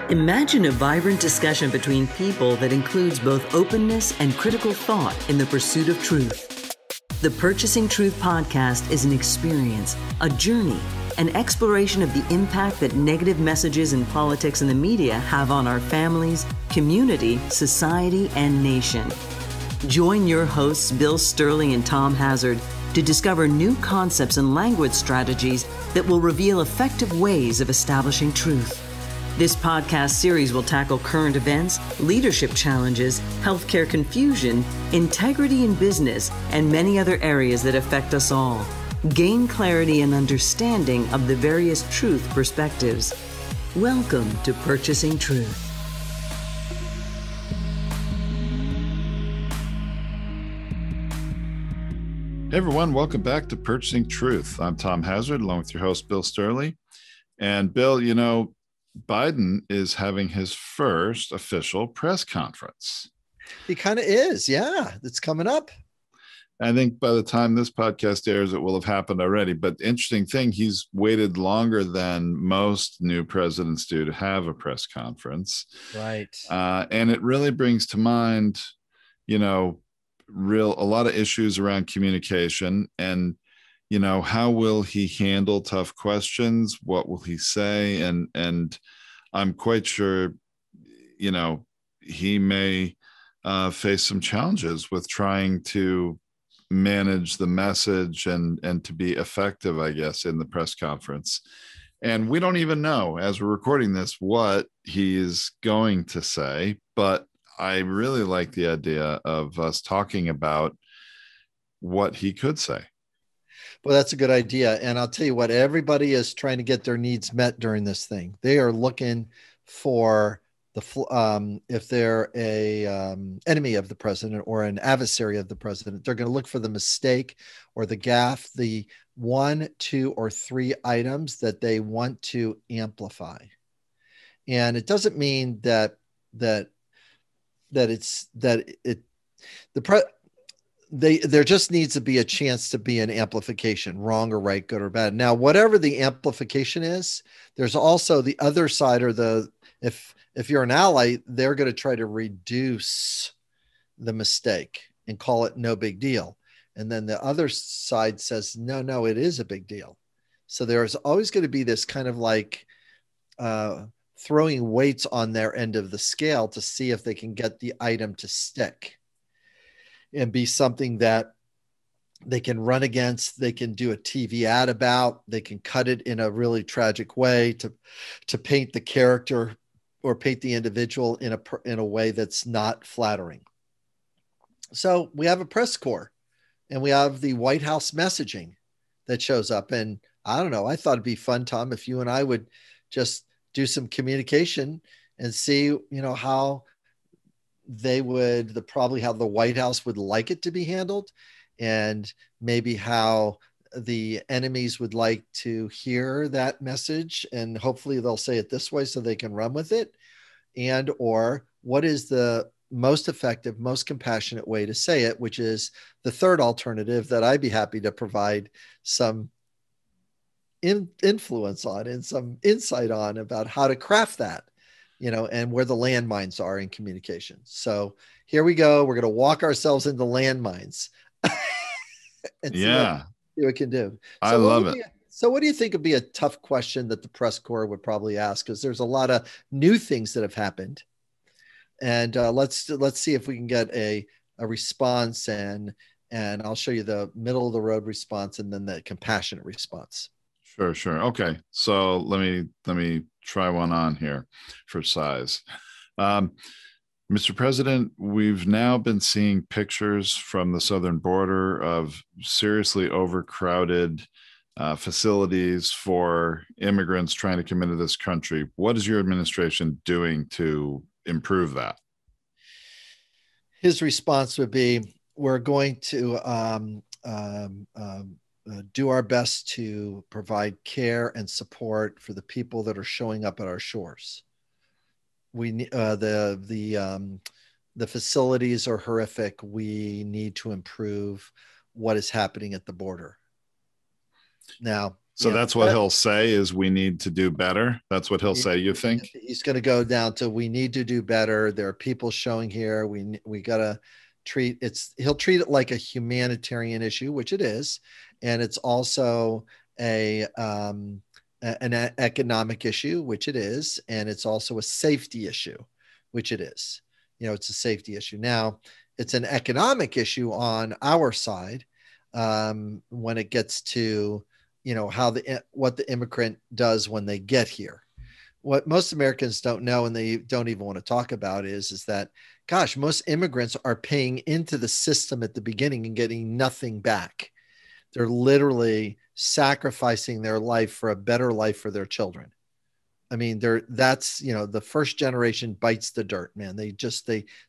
Imagine a vibrant discussion between people that includes both openness and critical thought in the pursuit of truth. The Purchasing Truth podcast is an experience, a journey, an exploration of the impact that negative messages in politics and the media have on our families, community, society, and nation. Join your hosts, Bill Stierle and Tom Hazard, to discover new concepts and language strategies that will reveal effective ways of establishing truth. This podcast series will tackle current events, leadership challenges, healthcare confusion, integrity in business, and many other areas that affect us all. Gain clarity and understanding of the various truth perspectives. Welcome to Purchasing Truth. Hey everyone, welcome back to Purchasing Truth. I'm Tom Hazard, along with your host, Bill Stierle. And Bill, you know, Biden is having his first official press conference. He kind of is. Yeah, it's coming up. I think by the time this podcast airs, it will have happened already. But the interesting thing, he's waited longer than most new presidents do to have a press conference. Right. And it really brings to mind, you know, a lot of issues around communication and, you know, how will he handle tough questions? What will he say? And I'm quite sure, you know, he may face some challenges with trying to manage the message and to be effective, I guess, in the press conference. And we don't even know, as we're recording this, what he is going to say, but I really like the idea of us talking about what he could say. Well, that's a good idea. And I'll tell you what, everybody is trying to get their needs met during this thing. They are looking for if they're a enemy of the president or an adversary of the president, they're going to look for the mistake or the gaffe, the 1, 2, or 3 items that they want to amplify. And it doesn't mean there just needs to be a chance to be an amplification, wrong or right, good or bad. Now, whatever the amplification is, there's also the other side, or if you're an ally, they're going to try to reduce the mistake and call it no big deal. And then the other side says, no, it is a big deal. So there's always going to be this kind of like throwing weights on their end of the scale to see if they can get the item to stick and be something that they can run against, they can do a TV ad about, they can cut it in a really tragic way to paint the character or paint the individual in a way that's not flattering. So we have a press corps and we have the White House messaging that shows up. And I don't know, I thought it'd be fun, Tom, if you and I would just do some communication and see, you know, how how the White House would like it to be handled, and maybe how the enemies would like to hear that message. And hopefully they'll say it this way so they can run with it. And, or what is the most effective, most compassionate way to say it, which is the third alternative that I'd be happy to provide some influence on and some insight on about how to craft that, you know, and where the landmines are in communication. So here we go. We're going to walk ourselves into landmines and see what we can do. So I love it. So what do you think would be a tough question that the press corps would probably ask? Because there's a lot of new things that have happened. And let's see if we can get a response, and I'll show you the middle of the road response and then the compassionate response. Sure. Okay. So let me try one on here for size. Mr. President, we've now been seeing pictures from the southern border of seriously overcrowded facilities for immigrants trying to come into this country. What is your administration doing to improve that? His response would be, we're going to do our best to provide care and support for the people that are showing up at our shores. The facilities are horrific. We need to improve what is happening at the border. Now, So that's what he'll say is we need to do better. That's what he'll say, you think? He's going to go down to we need to do better. There are people showing here. We got to he'll treat it like a humanitarian issue, which it is. And it's also an economic issue, which it is. And it's also a safety issue, which it is. It's a safety issue. Now, it's an economic issue on our side when it gets to what the immigrant does when they get here. What most Americans don't know, and they don't even want to talk about, is that, gosh, most immigrants are paying into the system at the beginning and getting nothing back. They're literally sacrificing their life for a better life for their children. I mean, that's the first generation bites the dirt, man. They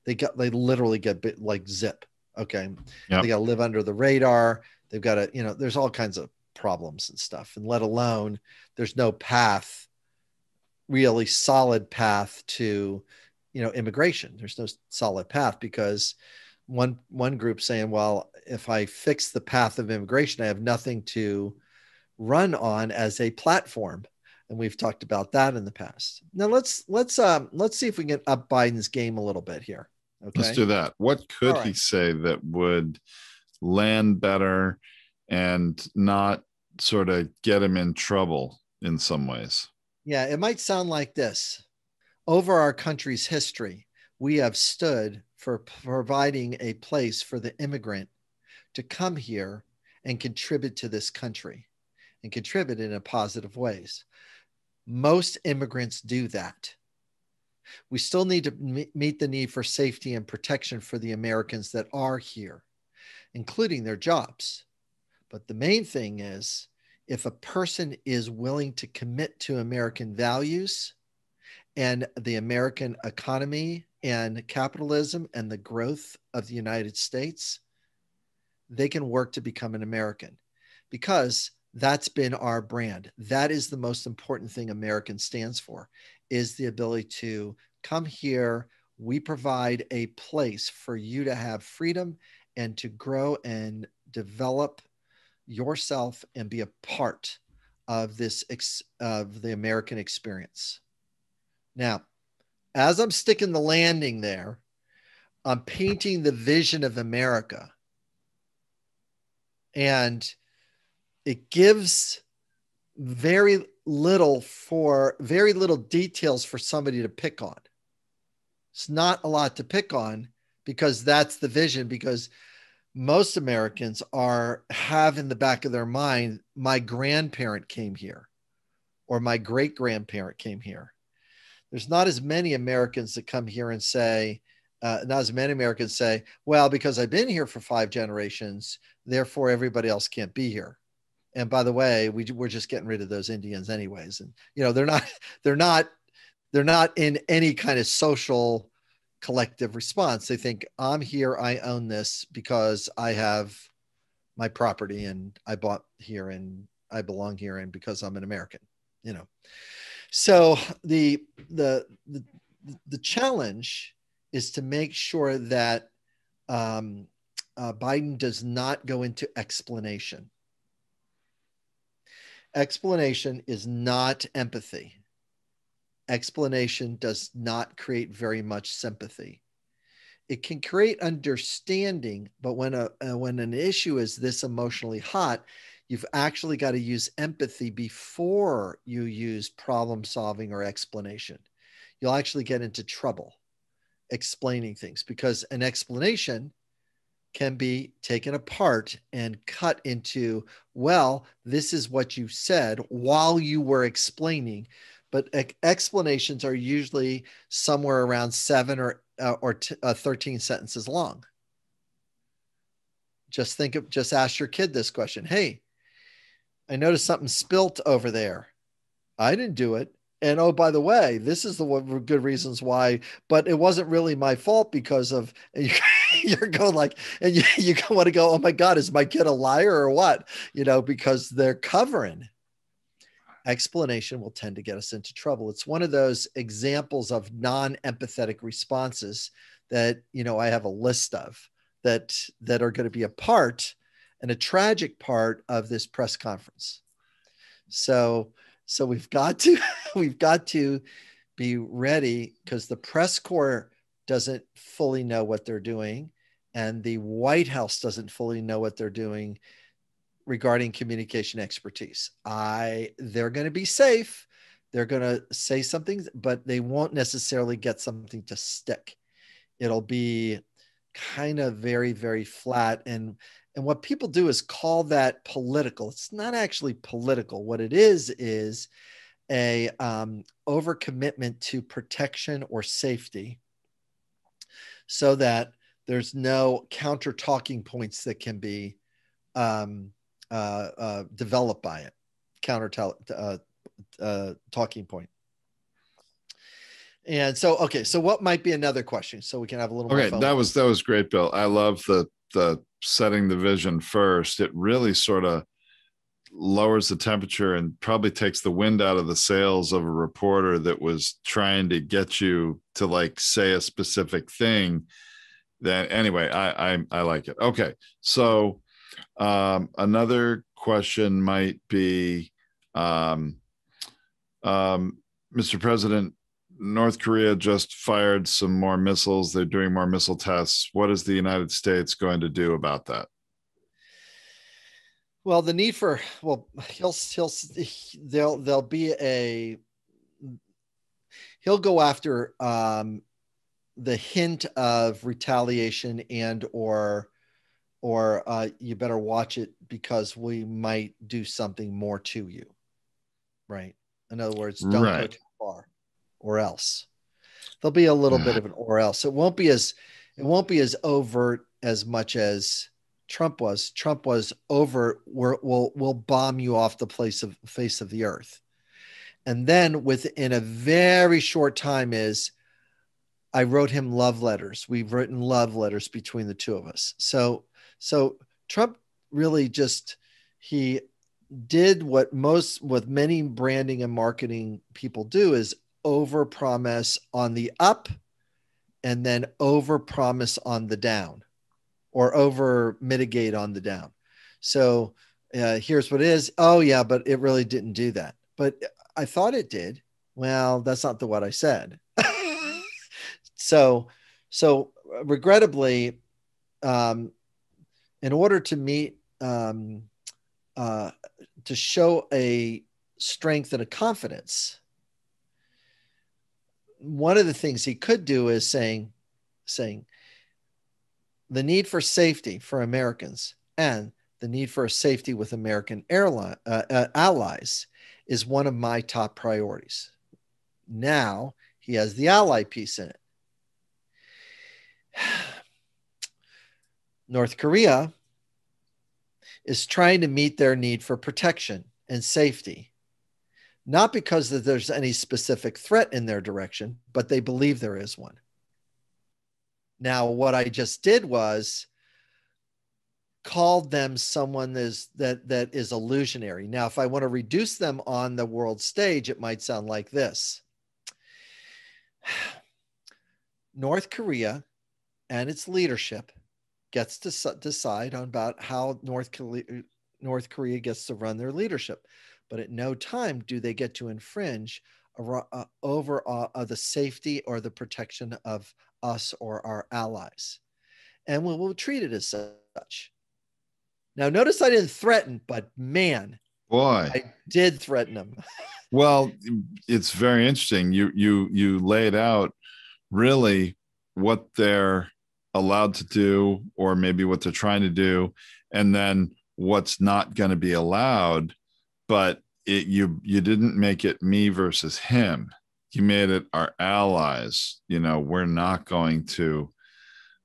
literally get bit like zip. Okay. Yep. They got to live under the radar. They've got to, there's all kinds of problems and stuff, and let alone there's no path, really solid path to immigration. There's no solid path because one group saying, well, if I fix the path of immigration, I have nothing to run on as a platform. And we've talked about that in the past. Now let's see if we can up Biden's game a little bit here. Okay, let's do that. What could he say that would land better and not sort of get him in trouble in some ways? Yeah, it might sound like this. Over our country's history, we have stood for providing a place for the immigrant to come here and contribute to this country and contribute in a positive ways. Most immigrants do that. We still need to meet the need for safety and protection for the Americans that are here, including their jobs. But the main thing is, if a person is willing to commit to American values and the American economy and capitalism and the growth of the United States, they can work to become an American, because that's been our brand. That is the most important thing American stands for, is the ability to come here. We provide a place for you to have freedom and to grow and develop yourself and be a part of of the American experience. Now, as I'm sticking the landing there, I'm painting the vision of America, and it gives very little details for somebody to pick on. It's not a lot to pick on because that's the vision, because most Americans have in the back of their mind, my grandparent came here or my great-grandparent came here. There's not as many Americans that come here and say, well, because I've been here for 5 generations, therefore everybody else can't be here. And by the way, we're just getting rid of those Indians anyways. And, they're not in any kind of social collective response. They think, I'm here, I own this because I have my property and I bought here and I belong here and because I'm an American, So the challenge is to make sure that Biden does not go into explanation. Explanation is not empathy. Explanation does not create very much sympathy. It can create understanding, but when an issue is this emotionally hot, you've actually got to use empathy before you use problem solving or explanation. You'll actually get into trouble explaining things, because an explanation can be taken apart and cut into, well, this is what you said while you were explaining. But explanations are usually somewhere around 7 or 13 sentences long. Just ask your kid this question. Hey, I noticed something spilt over there. I didn't do it. And oh, by the way, this is the good reasons why, but it wasn't really my fault because of, you're going like, and you want to go, oh my God, is my kid a liar or what? Because they're covering. Explanation will tend to get us into trouble. It's one of those examples of non-empathetic responses that, I have a list of that are going to be a part and a tragic part of this press conference. So we've got to we've got to be ready, because the press corps doesn't fully know what they're doing, and the White House doesn't fully know what they're doing regarding communication expertise. They're going to be safe. They're going to say something, but they won't necessarily get something to stick. It'll be kind of very, very flat. And what people do is call that political. It's not actually political. What it is a overcommitment to protection or safety, so that there's no counter talking points that can be developed by it. Talking point. And so, okay, so what might be another question, so we can have a little more fun? That was great, Bill. I love the setting the vision first. It really sort of lowers the temperature and probably takes the wind out of the sails of a reporter that was trying to get you to like say a specific thing. Then anyway, I like it. Okay, so another question might be, Mr. President, North Korea just fired some more missiles. They're doing more missile tests. What is the United States going to do about that? Well, the need for, well, there'll be he'll go after the hint of retaliation and or you better watch it because we might do something more to you. Right. In other words, don't go too far, or else. There'll be a little bit of an or else. It won't be as overt as much as Trump was. Trump was overt. We'll bomb you off the face of the earth. And then within a very short time I wrote him love letters. We've written love letters between the two of us. So Trump really he did what many branding and marketing people do, is over promise on the up and then over promise on the down, or over mitigate on the down. So here's what it is. Oh yeah, but it really didn't do that. But I thought it did. Well, that's not what I said. So regrettably, in order to meet, to show a strength and a confidence, one of the things he could do is saying the need for safety for Americans and the need for a safety with American allies is one of my top priorities. Now he has the ally piece in it. North Korea is trying to meet their need for protection and safety, not because that there's any specific threat in their direction, but they believe there is one. Now, what I just did was called them someone that is illusionary. Now, if I want to reduce them on the world stage, it might sound like this. North Korea and its leadership gets to decide about how North Korea gets to run their leadership. But at no time do they get to infringe over the safety or the protection of us or our allies. And we'll treat it as such. Now, notice I didn't threaten, but man, boy, I did threaten them. Well, it's very interesting. You laid out really what they're allowed to do, or maybe what they're trying to do, and then what's not going to be allowed. But you didn't make it me versus him. You made it our allies. We're not going to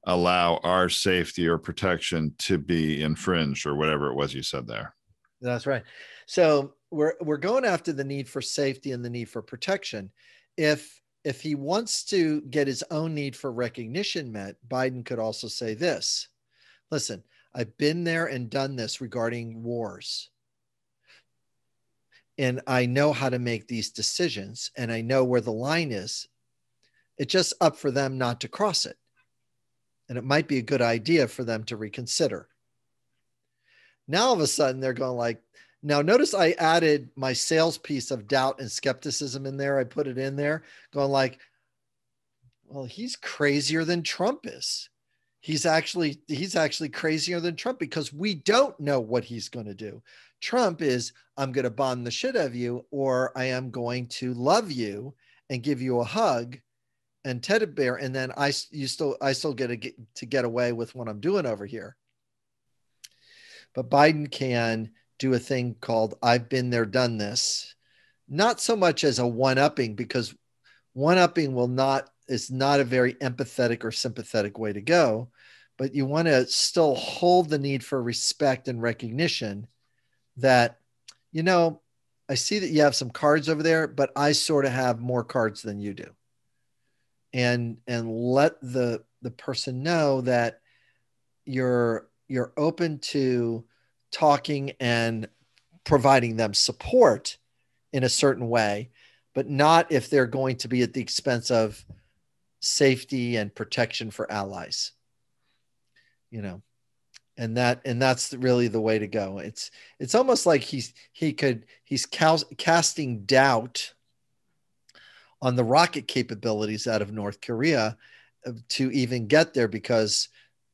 allow our safety or protection to be infringed, or whatever it was you said there. That's right. So we're going after the need for safety and the need for protection. If he wants to get his own need for recognition met, Biden could also say this: listen, I've been there and done this regarding wars. And I know how to make these decisions, and I know where the line is. It's just up for them not to cross it. And it might be a good idea for them to reconsider. Now all of a sudden they're going like, now notice I added my sales piece of doubt and skepticism in there. I put it in there going like, well, he's crazier than Trump is. He's actually crazier than Trump because we don't know what he's going to do. Trump is, I'm going to bomb the shit out of you, or I am going to love you and give you a hug and teddy bear. And then I still get away with what I'm doing over here. But Biden can do a thing called I've been there, done this, not so much as a one-upping, because one-upping is not a very empathetic or sympathetic way to go, but you want to still hold the need for respect and recognition that, I see that you have some cards over there, but I sort of have more cards than you do. And let the person know that you're open to talking and providing them support in a certain way, but not if they're going to be at the expense of safety and protection for allies, and that's really the way to go. It's almost like he's casting doubt on the rocket capabilities out of North Korea to even get there, because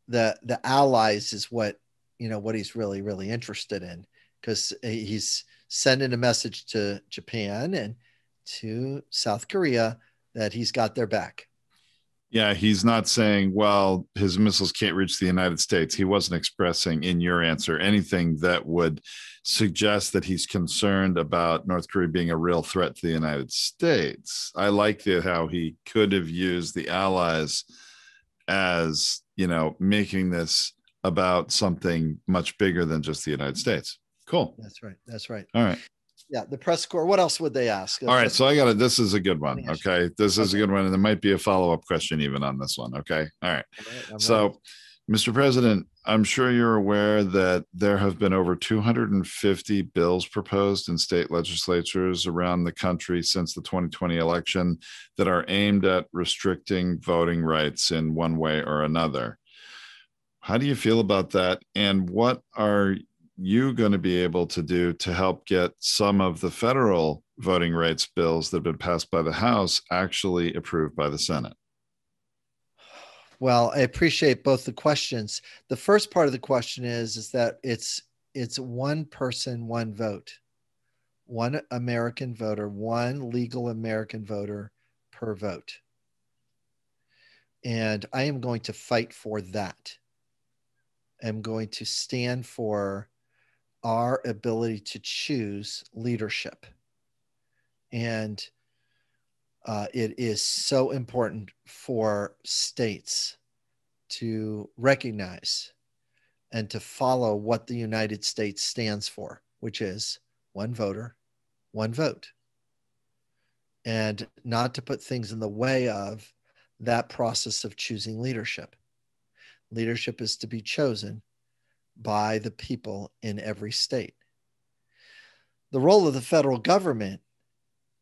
the allies is what he's really, really interested in, because he's sending a message to Japan and to South Korea that he's got their back. Yeah, he's not saying, well, his missiles can't reach the United States. He wasn't expressing in your answer anything that would suggest that he's concerned about North Korea being a real threat to the United States. I like how he could have used the allies as, making this about something much bigger than just the United States. Cool. That's right. All right. Yeah, the press corps. What else would they ask? All right, so this is a good one. Okay, this is a good one, and there might be a follow-up question even on this one. Okay, all right. So, Mr. President, I'm sure you're aware that there have been over 250 bills proposed in state legislatures around the country since the 2020 election that are aimed at restricting voting rights in one way or another. How do you feel about that? And what are you going to be able to do to help get some of the federal voting rights bills that have been passed by the House actually approved by the Senate? Well, I appreciate both the questions. The first part of the question is that it's one person, one vote, one American voter, one legal American voter per vote. And I am going to fight for that. I'm going to stand for our ability to choose leadership. And it is so important for states to recognize and to follow what the United States stands for, which is one voter, one vote. And not to put things in the way of that process of choosing leadership. Leadership is to be chosen by the people in every state. The role of the federal government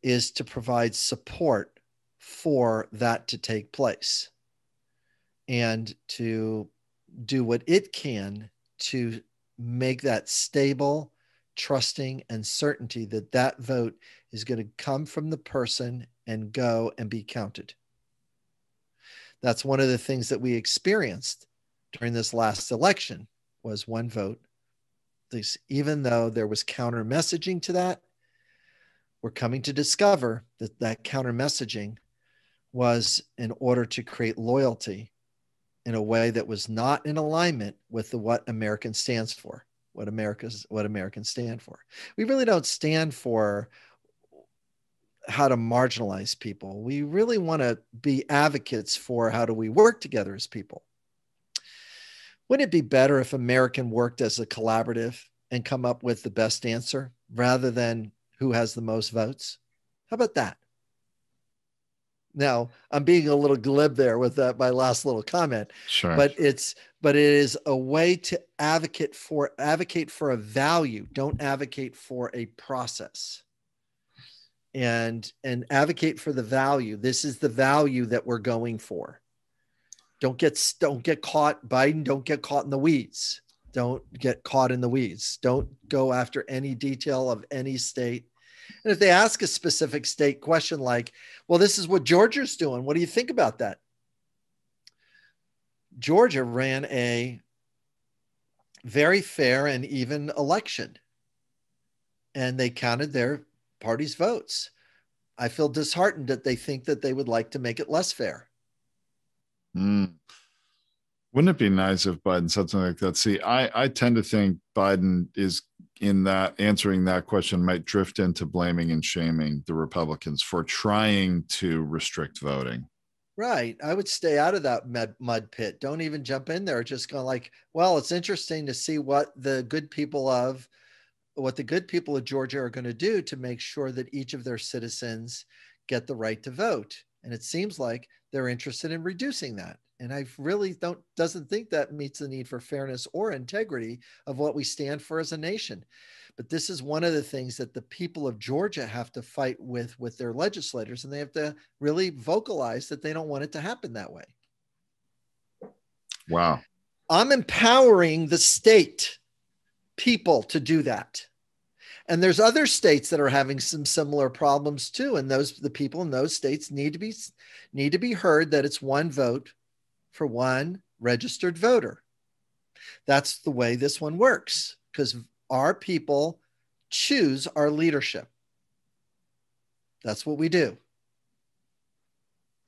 is to provide support for that to take place and to do what it can to make that stable, trusting, and certainty that that vote is going to come from the person and go and be counted. That's one of the things that we experienced during this last election was one vote. Even though there was counter messaging to that, we're coming to discover that that counter messaging was in order to create loyalty in a way that was not in alignment with what American stands for, what Americans stand for. We really don't stand for how to marginalize people. We really want to be advocates for how do we work together as people. Wouldn't it be better if American worked as a collaborative and come up with the best answer rather than who has the most votes? How about that? Now, I'm being a little glib there with that, my last little comment. Sure. But it is a way to advocate for a value. Don't advocate for a process. And advocate for the value. This is the value that we're going for. Don't get caught, Biden, don't get caught in the weeds. Don't get caught in the weeds. Don't go after any detail of any state. And if they ask a specific state question like, well, this is what Georgia's doing, what do you think about that? Georgia ran a very fair and even election, and they counted their party's votes. I feel disheartened that they think that they would like to make it less fair. Mm. Wouldn't it be nice if Biden said something like that? See, I tend to think Biden is in that answering that question might drift into blaming and shaming the Republicans for trying to restrict voting. Right. I would stay out of that mud pit. Don't even jump in there. Just go like, well, it's interesting to see what the good people of Georgia are going to do to make sure that each of their citizens get the right to vote. And it seems like they're interested in reducing that. And I really doesn't think that meets the need for fairness or integrity of what we stand for as a nation. But this is one of the things that the people of Georgia have to fight with their legislators, and they have to really vocalize that they don't want it to happen that way. Wow. I'm empowering the state people to do that. And there's other states that are having some similar problems too. And the people in those states need to be heard that it's one vote for one registered voter. That's the way this one works, because our people choose our leadership. That's what we do.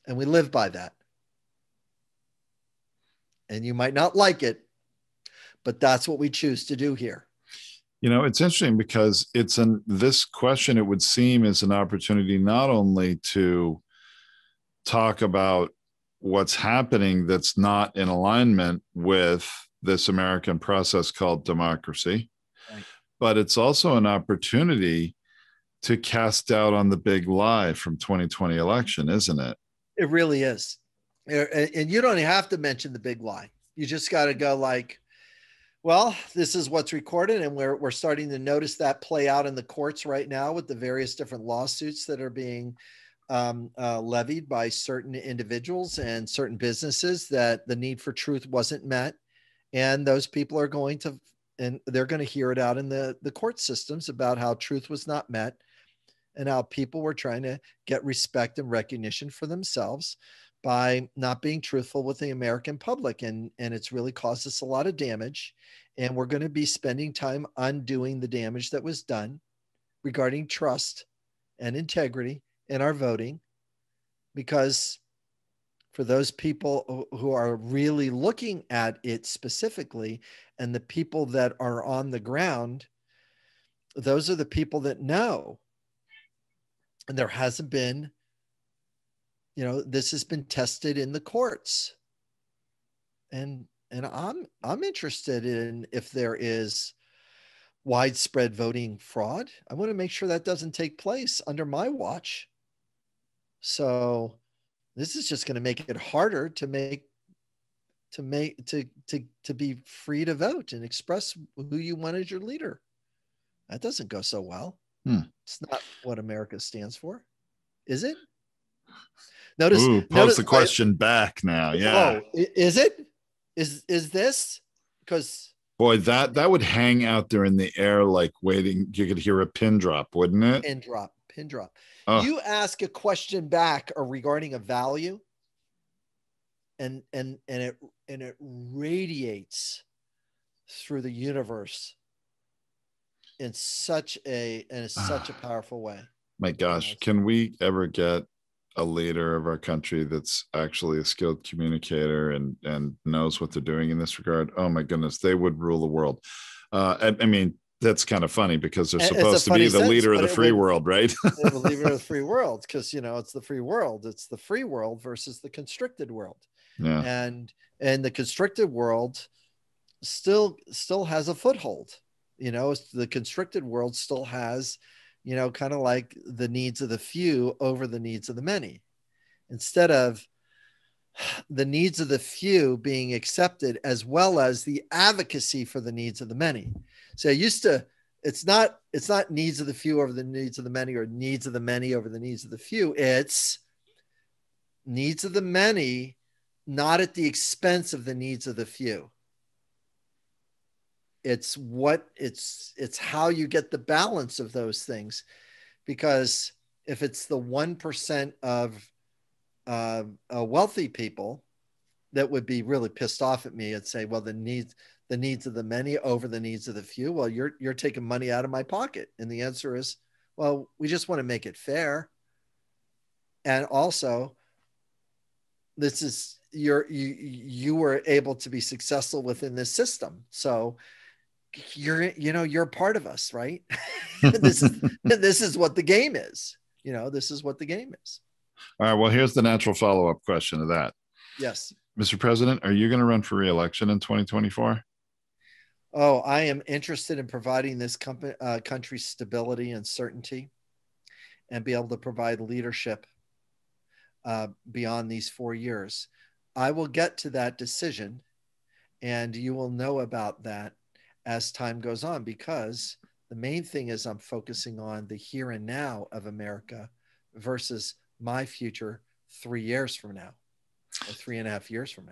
And we live by that. And you might not like it, but that's what we choose to do here. You know, it's interesting because this question, it would seem, is an opportunity not only to talk about what's happening that's not in alignment with this American process called democracy, right, but it's also an opportunity to cast doubt on the big lie from 2020 election, isn't it? It really is. And you don't have to mention the big lie. You just got to go like, well, this is what's recorded, and we're starting to notice that play out in the courts right now with the various different lawsuits that are being levied by certain individuals and certain businesses, that the need for truth wasn't met. And those people are going to hear it out in the court systems about how truth was not met and how people were trying to get respect and recognition for themselves by not being truthful with the American public. And it's really caused us a lot of damage. And we're going to be spending time undoing the damage that was done regarding trust and integrity in our voting, because for those people who are really looking at it specifically, and the people that are on the ground, those are the people that know. And there hasn't been, this has been tested in the courts. And I'm interested in if there is widespread voting fraud. I want to make sure that doesn't take place under my watch. So this is just going to make it harder to be free to vote and express who you want as your leader. That doesn't go so well. It's not what America stands for, is it? Pose the question back now. Yeah. Oh, is it? Is this? Because boy, that would hang out there in the air like waiting. You could hear a pin drop, wouldn't it? Pin drop. Oh. You ask a question back or regarding a value, and it radiates through the universe in such a powerful way. My gosh, can we ever get a leader of our country that's actually a skilled communicator and knows what they're doing in this regard? Oh my goodness, they would rule the world. I mean, that's kind of funny because they're supposed to be the leader of the free world, right? The leader of the free world, because it's the free world. It's the free world versus the constricted world. Yeah. And the constricted world still has a foothold. The constricted world still has, kind of like the needs of the few over the needs of the many, instead of the needs of the few being accepted as well as the advocacy for the needs of the many. So it's not needs of the few over the needs of the many, or needs of the many over the needs of the few. It's needs of the many, not at the expense of the needs of the few. It's how you get the balance of those things, because if it's the 1% of wealthy people that would be really pissed off at me and say, well, the needs of the many over the needs of the few, well, you're taking money out of my pocket. And the answer is, well, we just want to make it fair. And also, this is you were able to be successful within this system, so you're a part of us, right? this is what the game is. This is what the game is. All right. Well, here's the natural follow-up question to that. Yes, Mr. President, are you going to run for re-election in 2024? Oh, I am interested in providing this country stability and certainty, and be able to provide leadership beyond these 4 years. I will get to that decision, and you will know about that as time goes on, because the main thing is I'm focusing on the here and now of America versus my future 3 years from now, or 3.5 years from now.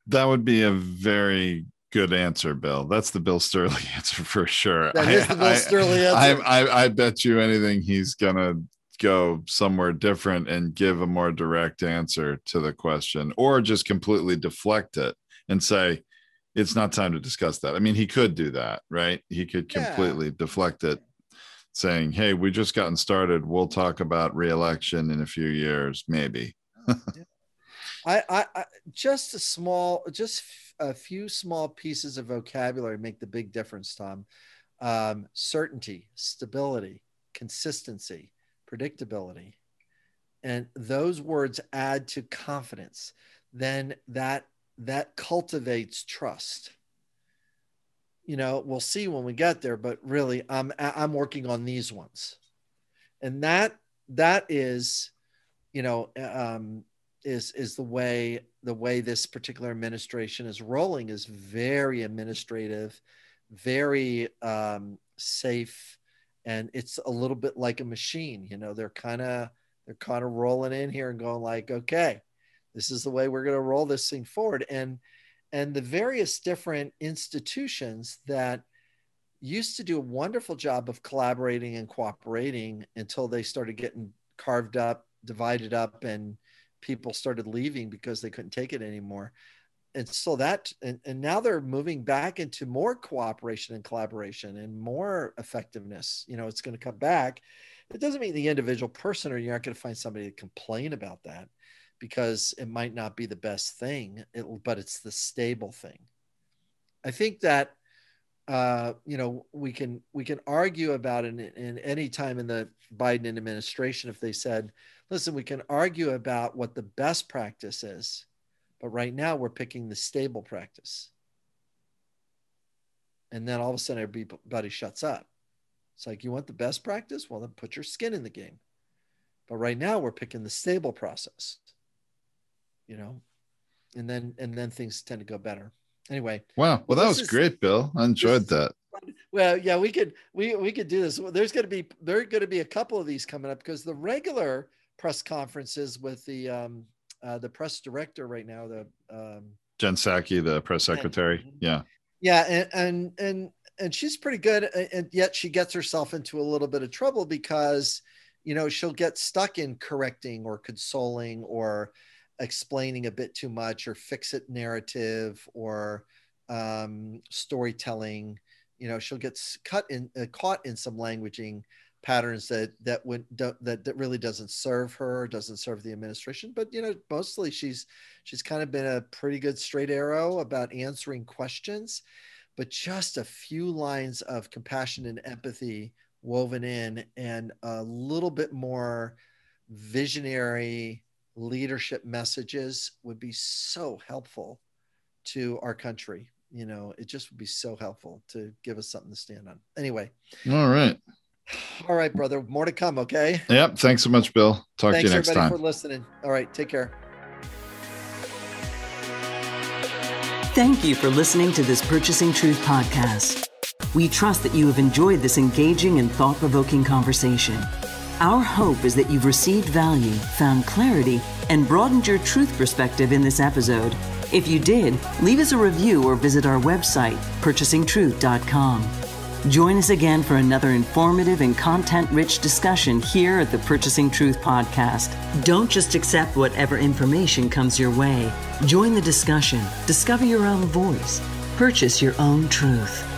That would be a very good answer, Bill. That's the Bill Stierle answer for sure. That is the Bill Stierle answer. I bet you anything he's going to go somewhere different and give a more direct answer to the question, or just completely deflect it and say, it's not time to discuss that. I mean, he could do that, right? He could completely deflect it, saying, hey, we just gotten started. We'll talk about re-election in a few years, maybe. I just a few small pieces of vocabulary make the big difference, Tom. Certainty, stability, consistency, predictability. And those words add to confidence. Then that cultivates trust. We'll see when we get there, but really I'm working on these ones. And that is, is the way this particular administration is rolling, is very administrative, very safe, and it's a little bit like a machine. They're kind of rolling in here and going like, okay, this is the way we're going to roll this thing forward. And the various different institutions that used to do a wonderful job of collaborating and cooperating until they started getting carved up, divided up, and people started leaving because they couldn't take it anymore. And so and now they're moving back into more cooperation and collaboration and more effectiveness. It's going to come back. It doesn't mean the individual person, or you're not going to find somebody to complain about that, because it might not be the best thing, but it's the stable thing. I think that, we can argue about it in any time in the Biden administration. If they said, listen, we can argue about what the best practice is, but right now we're picking the stable practice. And then all of a sudden everybody shuts up. It's like, you want the best practice? Well, then put your skin in the game. But right now we're picking the stable process, and then things tend to go better. Anyway. Wow. Well, that was great, Bill. I enjoyed that. Well, yeah, we could do this. There's going to be a couple of these coming up, because the regular press conferences with the press director right now, Jen Psaki, the press secretary. Yeah. And she's pretty good, and yet she gets herself into a little bit of trouble, because she'll get stuck in correcting or consoling or explaining a bit too much, or fix-it narrative, or storytelling. She'll get caught in some languaging patterns that really doesn't serve her, doesn't serve the administration. But mostly she's kind of been a pretty good straight arrow about answering questions, but just a few lines of compassion and empathy woven in, and a little bit more visionary leadership messages would be so helpful to our country. It just would be so helpful to give us something to stand on. Anyway. All right, brother. More to come. Okay. Yep. Thanks so much, Bill. Talk to you next time. Thanks everybody for listening. All right. Take care. Thank you for listening to this Purchasing Truth podcast. We trust that you have enjoyed this engaging and thought-provoking conversation. Our hope is that you've received value, found clarity, and broadened your truth perspective in this episode. If you did, leave us a review or visit our website, purchasingtruth.com. Join us again for another informative and content-rich discussion here at the Purchasing Truth Podcast. Don't just accept whatever information comes your way. Join the discussion. Discover your own voice. Purchase your own truth.